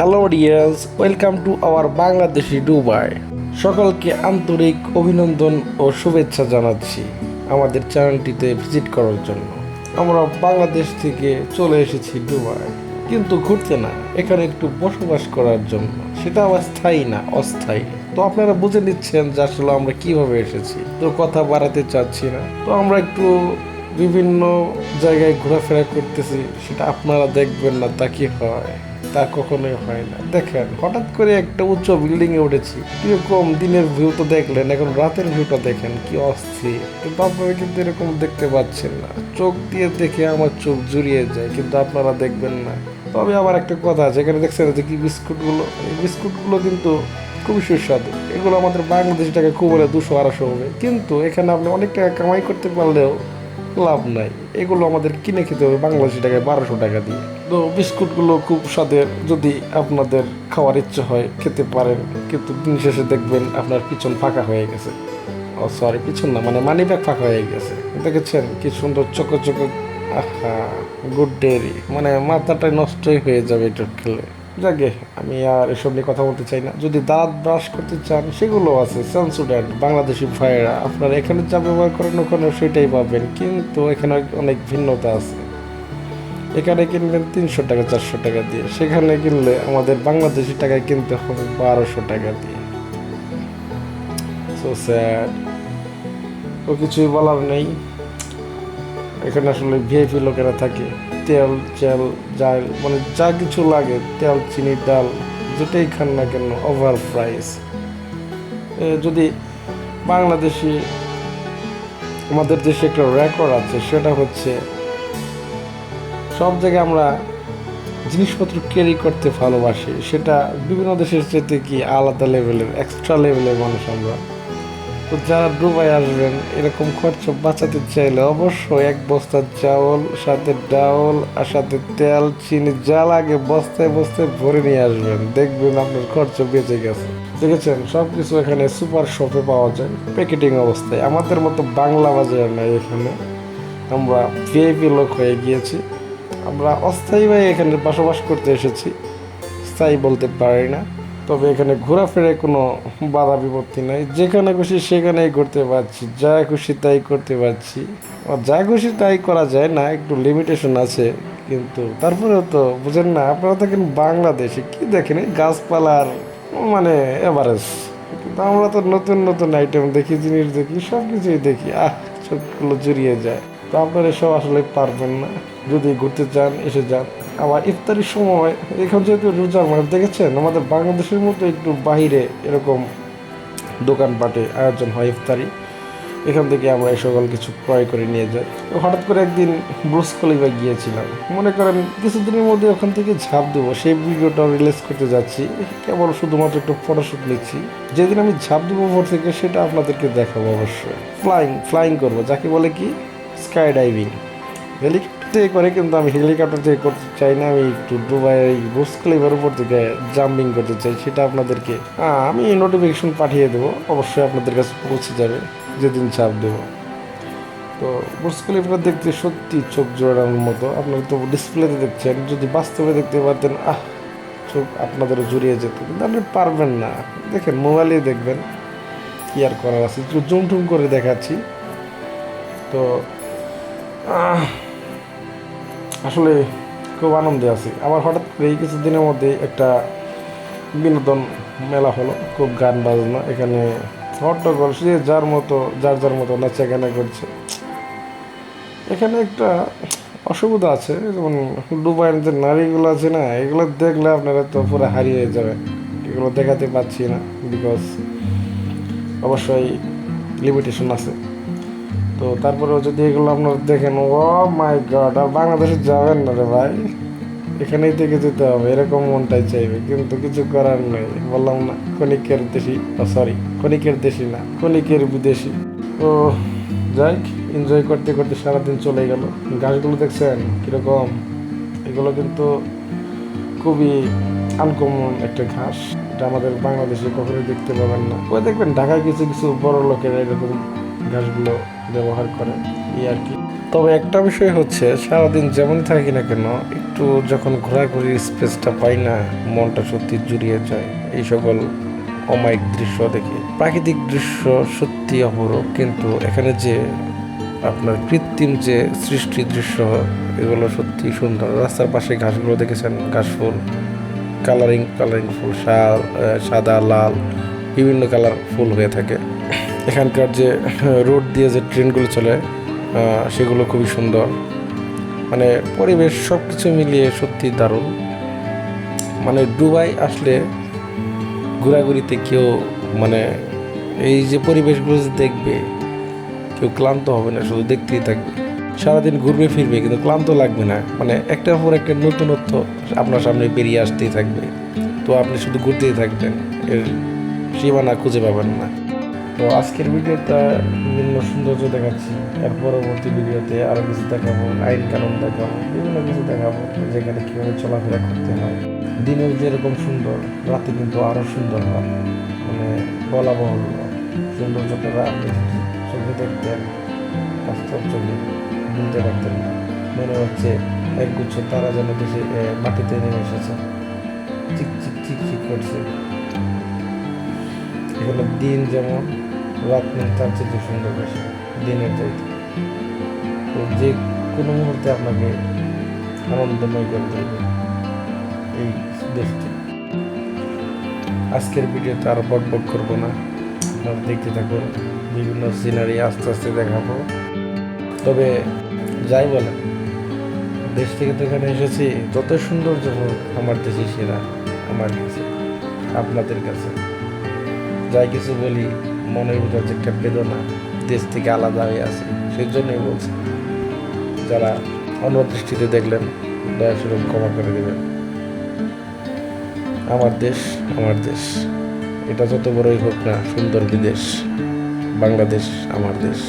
Hello dears, welcome to our Bangladeshi Dubai. সকলকে আন্তরিক অভিনন্দন ও শুভেচ্ছা জানাচ্ছি আমাদের চ্যানেলটিতে ভিজিট করার জন্য। আমরা বাংলাদেশ থেকে চলে এসেছি দুবাই, কিন্তু ঘুরতে না, এখানে একটু বসবাস করার জন্য। সেটা আবার স্থায়ী না, অস্থায়ী। তো আপনারা বুঝে নিচ্ছেন যে আসলে আমরা কিভাবে এসেছি। তো কথা বাড়াতে চাচ্ছি না, তো আমরা একটু বিভিন্ন জায়গায় ঘোরাফেরা করতেছি। সেটা আপনারা দেখবেন না তা কি হয়? তা কখনোই হয় না। দেখেন, হঠাৎ করে একটা উচ্চ বিল্ডিং এ উঠেছি, কিরকম দিনের ভিউ তো দেখলেন, এখন রাতের ভিউটা দেখেন কি অস্থির। কিন্তু আপনারা কিন্তু এরকম দেখতে পাচ্ছেন না। চোখ দিয়ে দেখে আমার চোখ জুড়িয়ে যায়, কিন্তু আপনারা দেখবেন না। তবে আবার একটা কথা আছে, এখানে দেখছেন যে কি বিস্কুটগুলো, এই বিস্কুটগুলো কিন্তু খুবই সুস্বাদু। এগুলো আমাদের বাংলাদেশি টাকা খুব হলে 200-250 হবে, কিন্তু এখানে আপনি অনেক টাকা কামাই করতে পারলেও লাভ নাই। এগুলো আমাদের কিনে খেতে হবে বাংলাদেশি টাকায় 1200 টাকা দিয়ে। তো বিস্কুটগুলো খুব স্বাদের, যদি আপনাদের খাওয়ার ইচ্ছে হয় খেতে পারেন, কিন্তু দিন শেষে দেখবেন আপনার পিছন ফাঁকা হয়ে গেছে। ও সরি, পিছন না, মানে মানি ব্যাগ ফাঁকা হয়ে গেছে। দেখেছেন কি সুন্দর চকো চকো। আহা, গুড ডেরি, মানে মাথাটাই নষ্টই হয়ে যাবে এটা খেলে। যাকে, আমি আর এসব নিয়ে কথা বলতে চাই না। যদি দাঁত ব্রাশ করতে চান, সেগুলো আছে সেন্সুডেন্ট বাংলাদেশি ভাইয়েরা। আপনারা এখানে যা ব্যবহার করেন ওখানে সেটাই পাবেন, কিন্তু এখানে অনেক ভিন্নতা আছে। এখানে কিনবেন 300 টাকা 400 টাকা দিয়ে, সেখানে কিনলে আমাদের বাংলাদেশি টাকায় কিনতে হবে 1200 টাকা দিয়ে। So sad. তো কিছুই বলার নেই। এখানে আসলে ভিআইপি লোকেরা থাকে। তেল চাল যা, মানে যা কিছু লাগে, তেল চিনি ডাল যেটাই খান না কেন ওভার প্রাইস। যদি বাংলাদেশি, আমাদের দেশে একটা রেকর্ড আছে, সেটা হচ্ছে সব জায়গায় আমরা জিনিসপত্র ক্যারি করতে ভালোবাসি। সেটা বিভিন্ন দেশের চাইতে কি আলাদা লেভেলের, এক্সট্রা লেভেলের মানুষ আমরা। তো যারা দুবাই আসবেন, এরকম খরচ বাঁচাতে চাইলে অবশ্যই এক বস্তা চাউল, সাথে ডাউল, আর সাথে তেল চিনি যা লাগে বস্তায় বস্তায় ভরে নিয়ে আসবেন। দেখবেন আপনার খরচ বেঁচে গেছে। দেখেছেন, সব কিছু এখানে সুপার শপে পাওয়া যায় প্যাকেটিং অবস্থায়। আমাদের মতো বাংলা বাজার নাই এখানে। আমরা ভিআইপি লোক হয়ে গিয়েছি। আমরা অস্থায়ীভাবে এখানে বসবাস করতে এসেছি, স্থায়ী বলতে পারি না। তবে এখানে ঘোরাফেরায় কোনো বাধা বিপত্তি নাই। যেখানে খুশি সেখানেই ঘুরতে পারছি, যা খুশি তাই করতে পারছি। আর যা খুশি তাই করা যায় না, একটু লিমিটেশন আছে। কিন্তু তারপরেও তো বুঝেন না, আপনারা দেখেন বাংলাদেশে কি দেখেন, এই গাছপালার মানে এভারেজ। কিন্তু আমরা তো নতুন নতুন আইটেম দেখি, জিনিস দেখি, সব কিছুই দেখি, চোখগুলো জুড়িয়ে যায়। তো আপনারা এসব আসলে পারবেন না। যদি ঘুরতে চান এসে যান। আবার ইফতারির সময়, এখন যেহেতু রোজার মাস, দেখেছেন আমাদের বাংলাদেশের মতো একটু বাইরে এরকম দোকানপাটে আয়োজন হয় ইফতারি। এখান থেকে আমরা এই সকল কিছু ক্রয় করে নিয়ে যাই। তো হঠাৎ করে একদিন ব্রুজ খলিফা গিয়েছিলাম। মনে করেন কিছুদিনের মধ্যে ওখান থেকে ঝাঁপ দেবো, সেই ভিডিওটা রিলিজ করতে যাচ্ছি। কেবল শুধুমাত্র একটু ফটোশ্যুট নিচ্ছি। যেদিন আমি ঝাঁপ দেবো উপর থেকে, সেটা আপনাদেরকে দেখাবো অবশ্যই। ফ্লাইং করবো, যাকে বলে কি স্কাই ডাইভিং। হেলিকপ্টার থেকে করে, কিন্তু আমি হেলিকপ্টার থেকে করতে চাই না। আমি একটু দুবাই বুর্জ খলিফার উপর থেকে জাম্পিং করতে চাই। সেটা আপনাদেরকে আমি নোটিফিকেশন পাঠিয়ে দেবো, অবশ্যই আপনাদের কাছে পৌঁছে যাবে যেদিন চাপ দেবো। তো বুর্জ খলিফা দেখতে সত্যি চোখ জোড়ানোর মতো। আপনারা তো ডিসপ্লেতে দেখছেন, যদি বাস্তবে দেখতে পারতেন, চোখ আপনাদেরও জুড়িয়ে যেত, কিন্তু আপনি পারবেন না। দেখেন, মোবাইলেই দেখবেন, কি আর করার আছে। একটু জুম টুম করে দেখাচ্ছি। তো আসলে খুব আনন্দে আছি। আবার হঠাৎ করে এই কিছুদিনের মধ্যে একটা বিনোদন মেলা হলো, খুব গান বাজনা। এখানে হট্টগোল, সে যার মতো নাচা গানা করছে। এখানে একটা অসুবিধা আছে, যেমন দুবাইয়ের যে নারীগুলো আছে না, এগুলো দেখলে আপনারা তো পুরো হারিয়ে যাবেন। এগুলো দেখাতে পাচ্ছি না, বিকজ অবশ্যই লিমিটেশন আছে। তো তারপরেও যদি এগুলো আপনারা দেখেন, ও মাই গড, আর বাংলাদেশে যাবেন না রে ভাই, এখানেই থেকে যেতে হবে, এরকম মনটাই চাইবে। কিন্তু কিছু করার নেই, বললাম না, ক্ষণিকের দেশি, ক্ষণিকের দেশি না, ক্ষণিকের বিদেশি। তো যাই, এনজয় করতে করতে সারাদিন চলে গেল। গাছগুলো দেখছেন কীরকম, এগুলো কিন্তু খুবই আনকমন একটা ঘাস। এটা আমাদের বাংলাদেশে কখনোই দেখতে পাবেন না। ওই দেখবেন ঢাকায় কিছু কিছু বড় লোকেরা এরকম ঘাসগুলো ব্যবহার করে, এই আর কি। তবে একটা বিষয় হচ্ছে সারাদিন যেমনই থাকি না কেন একটু যখন ঘোরাঘুরির স্পেসটা পাই না, মনটা সত্যি জুড়িয়ে যায় এই সকল অমায়িক দৃশ্য দেখে। প্রাকৃতিক দৃশ্য সত্যি অপরূপ, কিন্তু এখানে যে আপনার কৃত্রিম যে সৃষ্টি দৃশ্য এগুলো সত্যি সুন্দর। রাস্তার পাশে ঘাসগুলো দেখেছেন, ঘাস ফুল, কালারিং কালারিং ফুল, সাদা লাল বিভিন্ন কালার ফুল হয়ে থাকে। এখানকার যে রোড দিয়ে যে ট্রেনগুলো চলে সেগুলো খুবই সুন্দর। মানে পরিবেশ সব কিছু মিলিয়ে সত্যি দারুণ। মানে দুবাই আসলে ঘোরাঘুরিতে কেউ মানে এই যে পরিবেশগুলো যে দেখবে কেউ ক্লান্ত হবে না, শুধু দেখতেই থাকবে। সারাদিন ঘুরবে ফিরবে কিন্তু ক্লান্ত লাগবে না। মানে একটার পর একটা নতুনত্ব আপনার সামনে বেরিয়ে আসতেই থাকবে, তো আপনি শুধু ঘুরতেই থাকবেন, এর সীমানা খুঁজে পাবেন না। তো আজকের ভিডিওটা বিভিন্ন সৌন্দর্য দেখাচ্ছি, এর পরবর্তী ভিডিওতে আরও কিছু দেখাবো, আইন কানুন দেখাবো, বিভিন্ন কিছু দেখাবো যেখানে কীভাবে চলাফেরা করতে হয়। দিনেও যেরকম সুন্দর, রাতে কিন্তু আরও সুন্দর হয়। মানে বলা বাহুল্য, সৌন্দর্যটা আপনি চোখে দেখতেন, বাস্তব চোখে বুঝতে পারতেন না। মনে হচ্ছে একগুচ্ছ তারা যেন দেশে মাটিতে নেমে এসেছে, চিক চিক চিক চিক করছে। এখানে দিন যেমন, রাত তার চেয়ে সুন্দর বেশি দিনের চাইতে। তো যে কোনো মুহূর্তে আপনাকে আনন্দময় করে দেবে এই দেশটি। আজকের ভিডিওতে আরও বকবক করবো না, আপনারা দেখতে থাকুন, বিভিন্ন সিনারি আস্তে আস্তে দেখাবো। তবে যাই বলেন, দেশ থেকে তো এখানে এসেছি, যত সৌন্দর্য হোক আমার দেশে সেরা আমার কাছে, আপনাদের কাছে। যাই কিছু বলি, মনের ভিতর যে একটা বেদনা দেশ থেকে আলাদা হয়ে আছে, সেই জন্যই বলছি। যারা অন্য দৃষ্টিতে দেখলেন দয়া স্বরূপ ক্ষমা করে দেবেন। আমার দেশ আমার দেশ, এটা যত বড়ই হোক না সুন্দর বিদেশ, বাংলাদেশ আমার দেশ।